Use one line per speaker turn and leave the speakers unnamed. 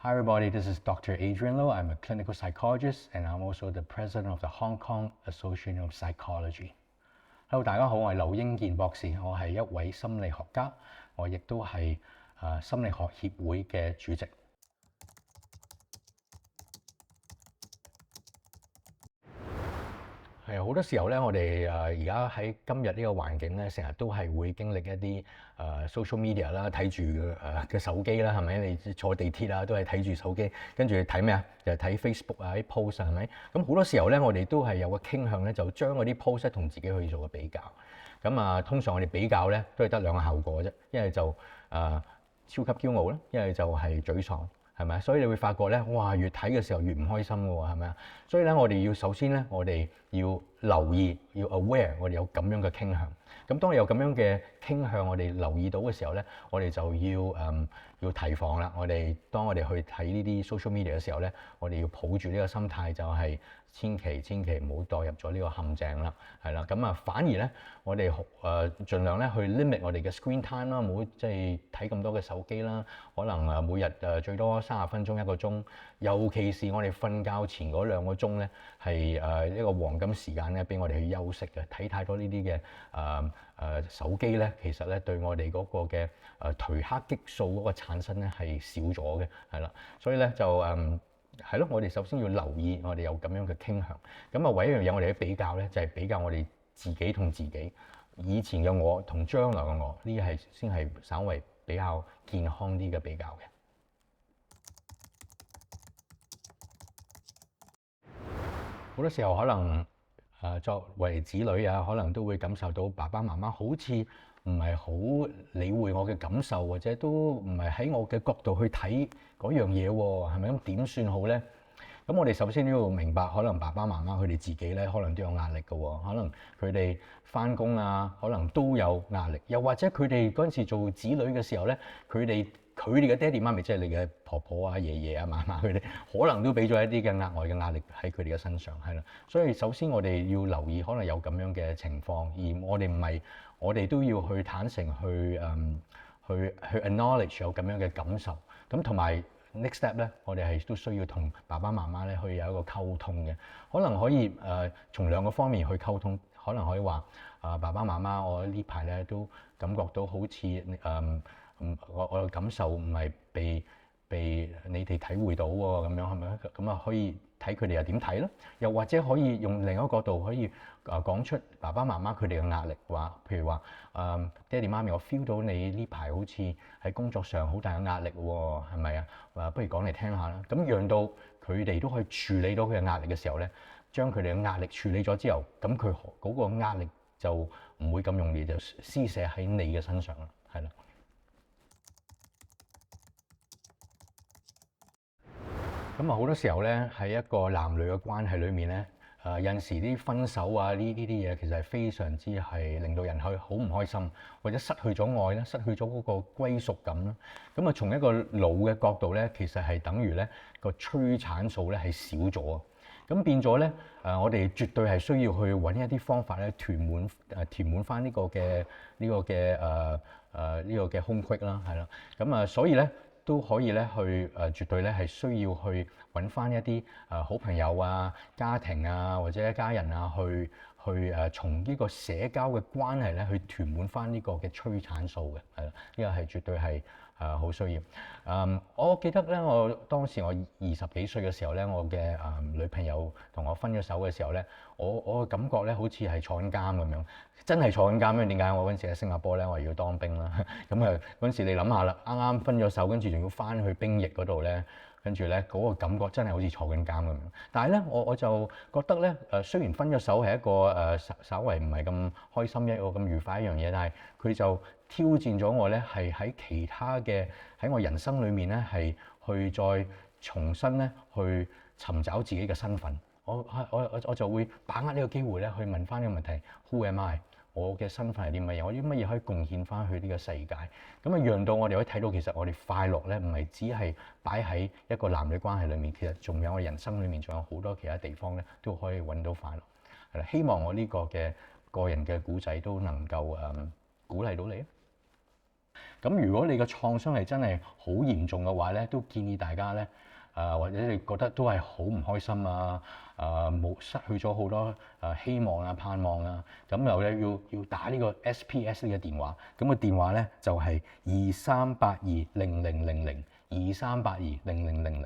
Hi everybody, this is Dr. Adrian Low. I'm a clinical psychologist and I'm also the president of the Hong Kong Association of Psychology. Hello，大家好，我係劉英健博士，我係一位心理學家，我亦都係心理學協會嘅主席。係好多時候咧，我哋而家喺今日呢個環境咧，成日都係會經歷一啲social media 啦，睇住嘅手機啦，係咪？你坐地鐵啊，都係睇住手機，跟住睇咩啊？就係睇 Facebook 啊啲 post 啊，係咪？咁好多時候咧，我哋都係有個傾向咧，就將嗰啲 post 同自己去做個比較。咁通常我哋比較咧，都係得兩個效果啫，一係就超級驕傲啦，一係就係沮喪。係咪？所以你會發覺咧，哇！越睇嘅時候越唔開心嘅喎，係咪啊？所以咧，我哋要首先咧，我哋要留意，要 aware，我哋有咁樣嘅傾向。咁當有咁樣嘅傾向，我哋留意到嘅時候咧，我哋就要提防啦。當我哋去睇呢啲 social media 嘅時候咧，我哋要抱住呢個心態，就係千祈唔好墮入咗呢個陷阱啦，係啦。咁反而咧，我哋盡量咧去 limit 我哋嘅 screen time 啦，唔好即係睇咁多嘅手機啦。可能每日最多30分鐘1個鐘，尤其是我哋瞓覺前嗰2個鐘咧，係一個黃金時間咧，俾我哋去休息嘅。睇太多呢啲嘅手機咧，其實咧對我哋嗰個嘅褪黑激素嗰個產生咧係少咗嘅，係啦。所以咧就係咯，我哋首先要留意我哋有咁樣嘅傾向。咁唯一樣嘢我哋去比較咧，就係比較我哋自己同自己，以前嘅我同將來嘅我，呢啲係先係稍為比較健康啲嘅比較嘅。好多時候可能作為子女啊，可能都會感受到爸爸媽媽好似唔係好理會我嘅感受，或者都唔係喺我嘅角度去睇嗰樣嘢喎，係咪咁點算好呢？咁我哋首先都要明白，可能爸爸媽媽佢哋自己咧，可能都有壓力嘅喎，可能佢哋返工啊，可能都有壓力，又或者佢哋嗰陣時做子女嘅時候咧，佢哋嘅爹哋媽咪，即係你嘅婆婆啊、爺爺啊、嫲嫲佢哋，可能都俾咗一啲嘅額外嘅壓力喺佢哋嘅身上，係啦。所以首先我哋要留意，可能有咁樣嘅情況，而我哋唔係，我哋都要去坦誠去 acknowledge 有咁樣嘅感受，咁同埋。Next step 咧，我哋係都需要同爸爸媽媽咧去有一個溝通嘅，可能可以從2個方面去溝通，可能可以話爸爸媽媽，我呢排咧都感覺到好似我嘅感受唔係被你哋體會到喎，咁樣係咪？咁可以睇佢哋又點睇咧？又或者可以用另一個角度可以講出爸爸媽媽佢哋嘅壓力，譬如話爹哋媽咪，我 feel 到你呢排好似喺工作上好大嘅壓力喎，係咪啊？不如講嚟聽下啦。咁讓到佢哋都可以處理到佢嘅壓力嘅時候咧，將佢哋嘅壓力處理咗之後，咁佢嗰個壓力就唔會咁容易就施捨喺你嘅身上啦，係啦。咁好多時候咧，喺一個男女嘅關係裏面咧，有陣時啲分手啊，呢啲嘢其實係非常之係令到人好唔開心，或者失去咗愛啦，失去咗嗰個歸屬感啦。咁從一個腦嘅角度咧，其實係等於咧個催產素咧係少咗啊。咁變咗咧，我哋絕對係需要去揾一啲方法咧，填滿翻呢個嘅空隙啦，係啦。咁所以咧。都可以咧去絕對咧係需要去揾翻一啲好朋友啊、家庭啊或者家人啊去從呢個社交嘅關係咧去填滿翻呢個嘅催產素嘅，係啦，呢個係絕對係好需要。我記得咧，當時我20幾歲嘅時候咧，我嘅女朋友同我分咗手嘅時候咧，我嘅感覺咧好似係坐緊監咁樣。真係坐緊監，因為點解？我嗰陣時喺新加坡咧，我要當兵啦。咁嗰陣時你諗下啦，啱啱分咗手，跟住仲要翻去兵役嗰度咧，跟住咧嗰個感覺真係好似坐緊監咁樣。但係咧，我就覺得咧，雖然分咗手係一個稍為唔係咁開心一個咁愉快一樣嘢，但係佢就挑戰咗我咧，係喺其他嘅喺我人生裏面咧，係去再重新咧去尋找自己嘅身份。我就會把握呢個機會咧，去問翻呢個問題 ：Who am I？我嘅身份係啲乜嘢？我啲乜嘢可以貢獻翻去呢個世界？咁讓到我哋可以睇到，其實我哋快樂咧，唔係只係擺喺一個男女關係裏面，其實仲有我人生裏面仲有好多其他地方咧，都可以揾到快樂。係啦，希望我呢個嘅個人嘅故仔都能夠鼓勵到你。咁如果你個創傷係真係好嚴重嘅話咧，都建議大家咧，或者你覺得都係好唔開心啊，冇失去咗好多希望啊、盼望啊，咁又咧要打呢個 SPS 呢個電話，咁個電話咧就係23820000，23820000，